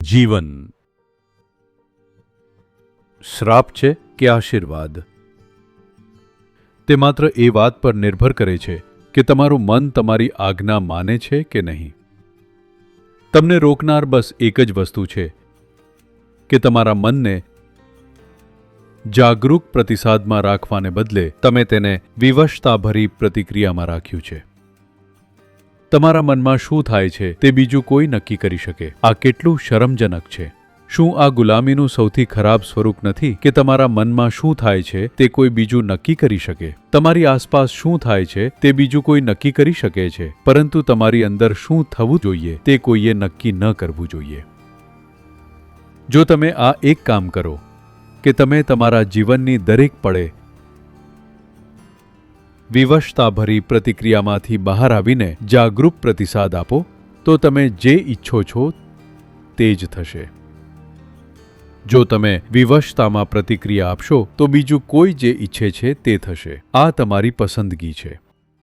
જીવન શ્રાપ છે કે આશીર્વાદ? તે માત્ર એ વાત પર નિર્ભર કરે છે કે તમારું મન તમારી આજ્ઞા માને છે કે નહીં. તમને રોકનાર બસ એક જ વસ્તુ છે કે તમારા મનને જાગૃત પ્રતિસાદમાં રાખવાને બદલે તમે તેને વિવશતાભરી પ્રતિક્રિયામાં રાખ્યું છે. તમારા મનમાં શું થાય છે તે બીજું કોઈ નક્કી કરી શકે. આ કેટલું શરમજનક છે. શું આ ગુલામીનું સૌથી ખરાબ સ્વરૂપ નથી કે તમારા મનમાં શું થાય છે તે કોઈ બીજું નક્કી કરી શકે? તમારી આસપાસ શું થાય છે તે બીજું કોઈ નક્કી કરી શકે છે, પરંતુ તમારી અંદર શું થવું જોઈએ તે કોઈએ નક્કી ન કરવું જોઈએ. જો તમે આ એક કામ કરો કે તમે તમારા જીવનની દરેક પળે વિવશતાભરી પ્રતિક્રિયામાંથી બહાર આવીને જાગૃત પ્રતિસાદ આપો, તો તમે જે ઈચ્છો છો તે જ થશે. જો તમે વિવશતામાં પ્રતિક્રિયા આપશો તો બીજું કોઈ જે ઈચ્છે છે તે થશે. આ તમારી પસંદગી છે.